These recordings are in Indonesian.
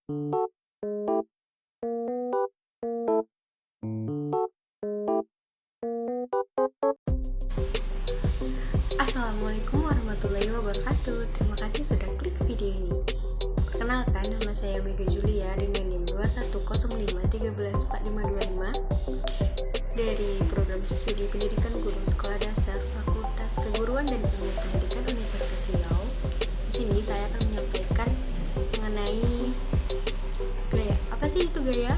Assalamualaikum warahmatullahi wabarakatuh. Terima kasih sudah klik video ini. Perkenalkan, nama saya Mega Julia dengan NIM 2105134525 dari Program Studi Pendidikan Guru Sekolah Dasar Fakultas Keguruan dan Ilmu Pendidikan Universitas Riau. Di sini saya akan menyampaikan mengenai gaya. Apa sih itu gaya?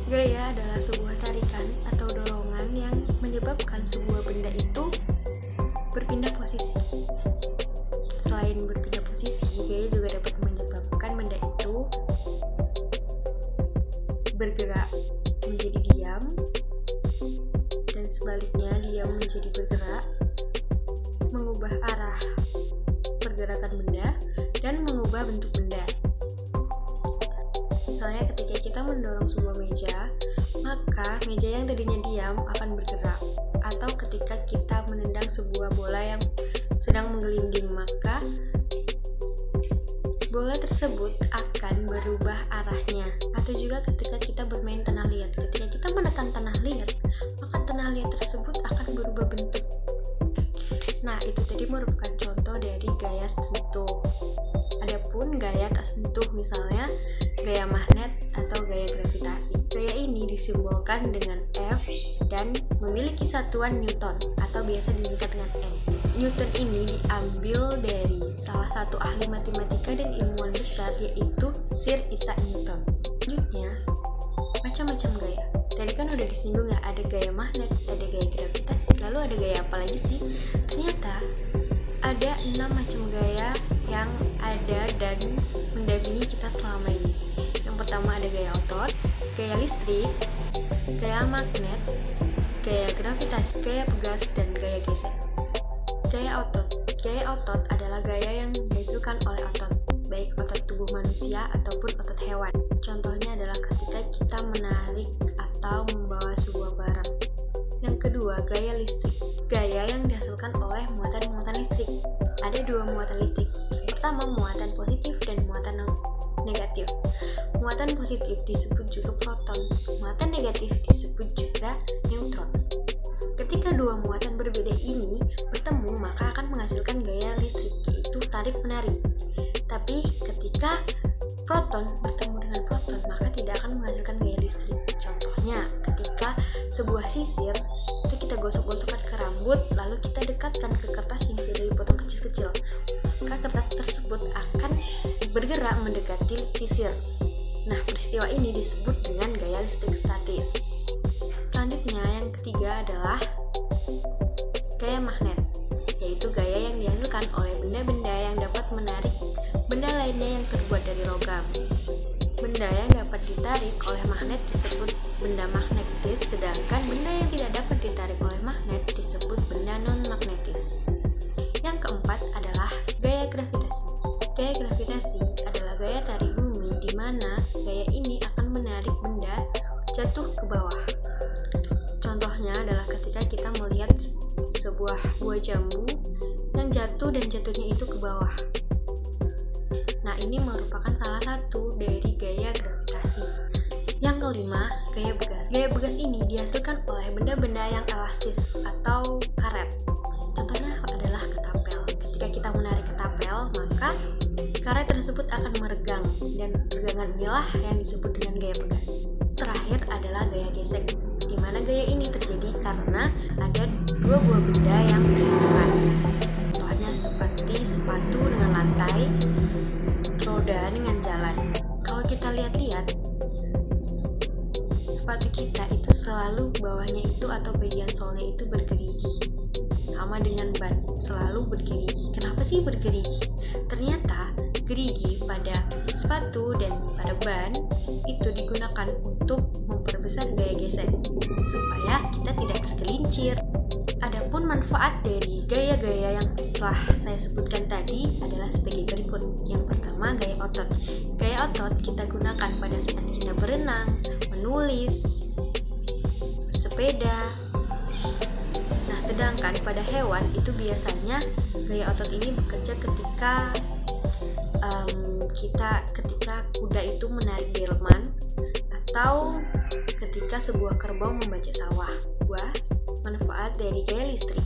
Gaya adalah sebuah tarikan atau dorongan yang menyebabkan sebuah benda itu berpindah posisi. Selain berpindah posisi, gaya juga dapat menyebabkan benda itu bergerak menjadi diam, dan sebaliknya diam menjadi bergerak, mengubah arah pergerakan benda, dan mengubah bentuk benda. Misalnya ketika kita mendorong sebuah meja, maka meja yang tadinya diam akan bergerak. Atau ketika kita menendang sebuah bola yang sedang menggelinding, maka bola tersebut akan berubah arahnya. Atau juga ketika kita bermain tanah liat, ketika kita menekan tanah liat, maka tanah liat tersebut akan berubah bentuk. Nah, itu tadi merupakan contoh dari gaya sentuh. Adapun gaya tak sentuh, misalnya gaya magnet atau gaya gravitasi. Gaya ini disimbolkan dengan F dan memiliki satuan Newton atau biasa disingkat dengan N. Newton ini diambil dari salah satu ahli matematika dan ilmuwan besar, yaitu Sir Isaac Newton. Selanjutnya, macam-macam gaya. Tadi kan udah disinggung ya, ada gaya magnet, ada gaya gravitasi. Lalu ada gaya apa lagi sih? Ternyata ada 6 macam gaya yang ada dan mendampingi kita selama ini. Yang pertama ada gaya otot, gaya listrik, gaya magnet, gaya gravitasi, gaya pegas, dan gaya gesek. Gaya otot. Gaya otot adalah gaya yang dihasilkan oleh otot, baik otot tubuh manusia ataupun otot hewan. Contohnya adalah ketika kita menarik atau membawa sebuah barang. Yang kedua, gaya listrik. Gaya yang dihasilkan oleh muatan-muatan listrik. Ada 2 muatan listrik. Yang pertama, muatan positif dan muatan negatif. Muatan positif disebut juga proton, muatan negatif disebut juga neutron. Ketika 2 muatan berbeda ini bertemu, maka akan menghasilkan gaya listrik, yaitu tarik-menarik. Tapi ketika proton bertemu dengan proton, maka tidak akan menghasilkan gaya listrik. Contohnya, ketika sebuah sisir itu kita gosok-gosokkan ke rambut, lalu kita dekatkan ke kertas yang sudah dipotong kecil-kecil, maka kertas tersebut akan bergerak mendekati sisir. Nah, peristiwa ini disebut dengan gaya listrik statis. Selanjutnya, yang ketiga adalah gaya magnet, yaitu gaya yang dihasilkan oleh benda-benda yang dapat menarik benda lainnya yang terbuat dari logam. Benda yang dapat ditarik oleh magnet disebut benda magnetis, sedangkan benda yang tidak dapat ditarik oleh magnet disebut benda non-magnetis. Yang keempat adalah gaya gravitasi. Gaya gravitasi adalah gaya tarik bumi, di mana gaya ini akan menarik benda jatuh ke bawah. Contohnya adalah ketika kita melihat sebuah buah jambu yang jatuh dan jatuhnya itu ke bawah. Nah, ini merupakan salah satu dari gaya gravitasi. Yang kelima, gaya begas. Gaya begas ini dihasilkan oleh benda-benda yang elastis atau karet. Contohnya adalah ketapel. Ketika kita menarik ketapel, maka karet tersebut akan meregang, dan regangan inilah yang disebut dengan gaya begas. Terakhir adalah gaya gesek, di mana gaya ini terjadi karena ada 2 buah benda yang bersentuhan. Contohnya seperti sepatu dengan lantai, roda dengan jalan. Kalau kita lihat-lihat, sepatu kita itu selalu bawahnya itu atau bagian solnya itu bergerigi, sama dengan ban, selalu bergerigi. Kenapa sih bergerigi? Ternyata gerigi pada sepatu dan pada ban itu digunakan untuk memperbesar gaya gesek supaya kita tidak tergelincir. Adapun manfaat dari gaya-gaya yang telah saya sebutkan tadi adalah sebagai berikut. Yang pertama, gaya otot. Gaya otot kita gunakan pada saat kita berenang, menulis, bersepeda. Nah, sedangkan pada hewan itu biasanya gaya otot ini bekerja ketika kuda atau ketika sebuah kerbau membajak sawah. 2. Manfaat dari gaya listrik.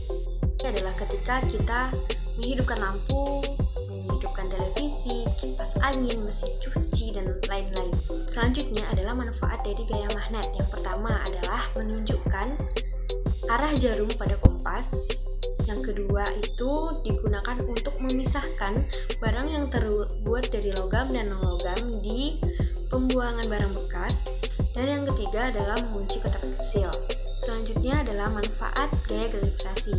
Ini adalah ketika kita menghidupkan lampu, menghidupkan televisi, kipas angin, mesin cuci, dan lain-lain. Selanjutnya adalah manfaat dari gaya magnet. Yang pertama adalah menunjukkan arah jarum pada kompas. Yang kedua itu digunakan untuk memisahkan barang yang terbuat dari logam dan non-logam di pembuangan barang bekas. Dan yang ketiga adalah mengunci kotak kecil. Selanjutnya adalah manfaat gaya gravitasi.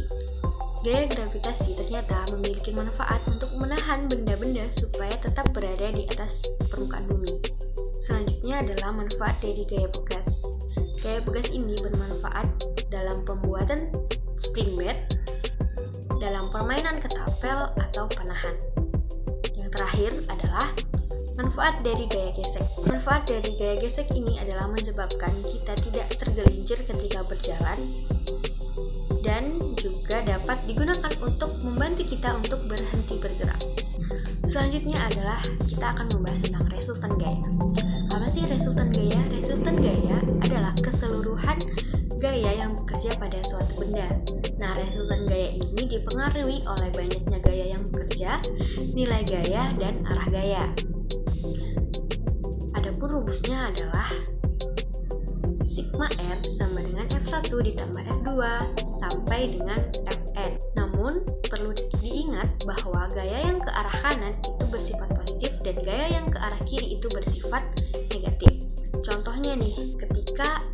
Gaya gravitasi ternyata memiliki manfaat untuk menahan benda-benda supaya tetap berada di atas permukaan bumi. Selanjutnya adalah manfaat dari gaya bekas. Gaya bekas ini bermanfaat dalam pembuatan spring bed, dalam permainan ketapel atau panahan. Yang terakhir adalah manfaat dari gaya gesek. Manfaat dari gaya gesek ini adalah menyebabkan kita tidak tergelincir ketika berjalan dan juga dapat digunakan untuk membantu kita untuk berhenti bergerak. Selanjutnya adalah kita akan membahas tentang resultan gaya. Apa sih resultan gaya? Resultan gaya adalah keseluruhan gaya yang bekerja pada suatu benda. Nah, resultan gaya ini dipengaruhi oleh banyaknya gaya yang bekerja, nilai gaya, dan arah gaya. Adapun rumusnya adalah sigma R sama dengan F1 ditambah F2 sampai dengan Fn. Namun, perlu diingat bahwa gaya yang ke arah kanan itu bersifat positif dan gaya yang ke arah kiri itu bersifat negatif. Contohnya nih, ketika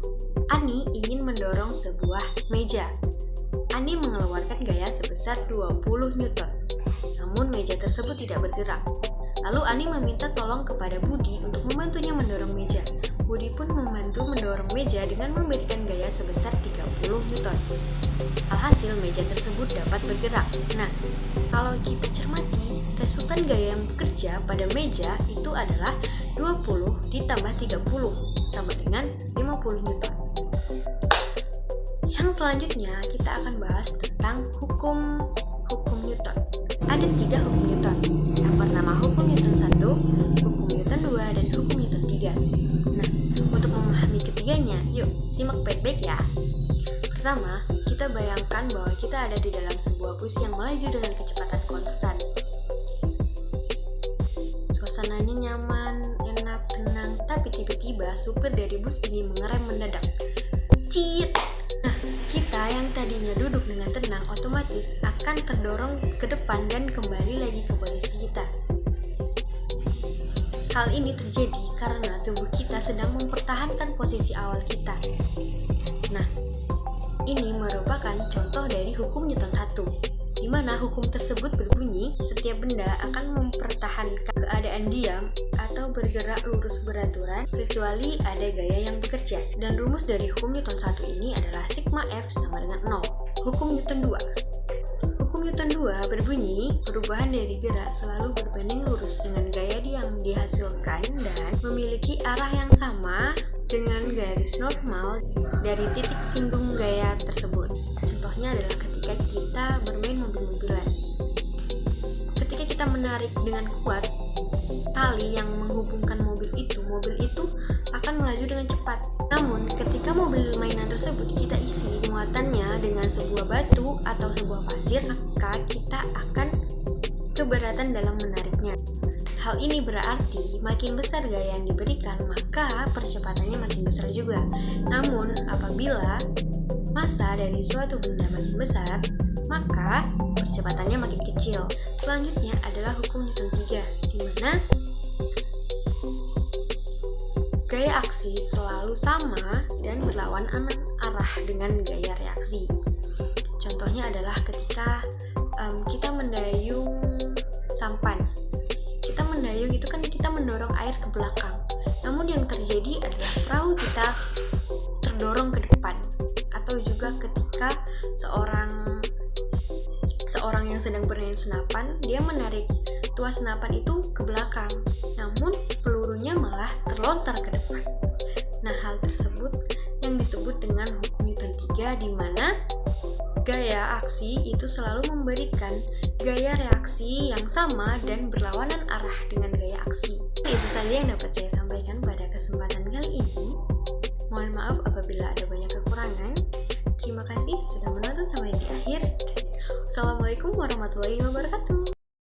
Ani ingin mendorong sebuah meja. Ani mengeluarkan gaya sebesar 20 Newton. Namun meja tersebut tidak bergerak. Lalu Ani meminta tolong kepada Budi untuk membantunya mendorong meja. Budi pun membantu mendorong meja dengan memberikan gaya sebesar 30 Newton. Alhasil meja tersebut dapat bergerak. Nah, kalau kita cermati, resultan gaya yang bekerja pada meja itu adalah 20 ditambah 30 sama dengan 50 Newton. Yang selanjutnya kita akan bahas tentang hukum Newton. Ada 3 hukum Newton. Yang pertama hukum Newton 1, hukum Newton 2, dan hukum Newton 3. Nah, untuk memahami ketiganya, yuk simak baik-baik ya. Pertama, kita bayangkan bahwa kita ada di dalam sebuah bus yang melaju dengan kecepatan konstan. Suasananya nyaman, enak, tenang, tapi tiba-tiba supir dari bus ini mengerem mendadak. Ciit! Nah, kita yang tadinya duduk dengan tenang otomatis akan terdorong ke depan dan kembali lagi ke posisi kita. Hal ini terjadi karena tubuh kita sedang mempertahankan posisi awal kita. Nah, ini merupakan contoh dari hukum Newton 1, di mana hukum tersebut berbunyi setiap benda akan mempertahankan keadaan diam atau bergerak lurus beraturan kecuali ada gaya yang bekerja. Dan rumus dari hukum Newton 1 ini adalah sigma F sama dengan 0. Hukum Newton 2. Hukum Newton 2 berbunyi perubahan dari gerak selalu berbanding lurus dengan gaya yang dihasilkan dan memiliki arah yang sama dengan garis normal dari titik singgung gaya tersebut. Contohnya adalah ketika kita bermain mobil-mobilan. Ketika kita menarik dengan kuat tali yang menghubungkan mobil itu akan melaju dengan cepat. Namun, ketika mobil mainan tersebut kita isi muatannya dengan sebuah batu atau sebuah pasir, maka kita akan keberatan dalam menariknya. Hal ini berarti makin besar gaya yang diberikan, maka percepatannya makin besar juga. Namun, apabila massa dari suatu benda makin besar, maka percepatannya makin kecil. Selanjutnya adalah hukum Newton 3, di mana gaya aksi selalu sama dan berlawan arah dengan gaya reaksi. Contohnya adalah ketika kita mendayung sampan. Kita mendayung itu kan kita mendorong air ke belakang. Namun yang terjadi adalah perahu kita terdorong ke depan. Atau juga ketika seorang yang sedang bermain senapan, dia menarik tuas senapan itu ke belakang. Namun pelurunya malah terlontar ke depan. Nah, hal tersebut yang disebut dengan hukum Newton 3, di mana gaya aksi itu selalu memberikan gaya reaksi yang sama dan berlawanan arah dengan gaya aksi. Itu saja yang dapat saya sampaikan pada kesempatan kali ini. Mohon maaf apabila ada banyak kekurangan. Terima kasih sudah menonton sampai di akhir. Assalamualaikum warahmatullahi wabarakatuh.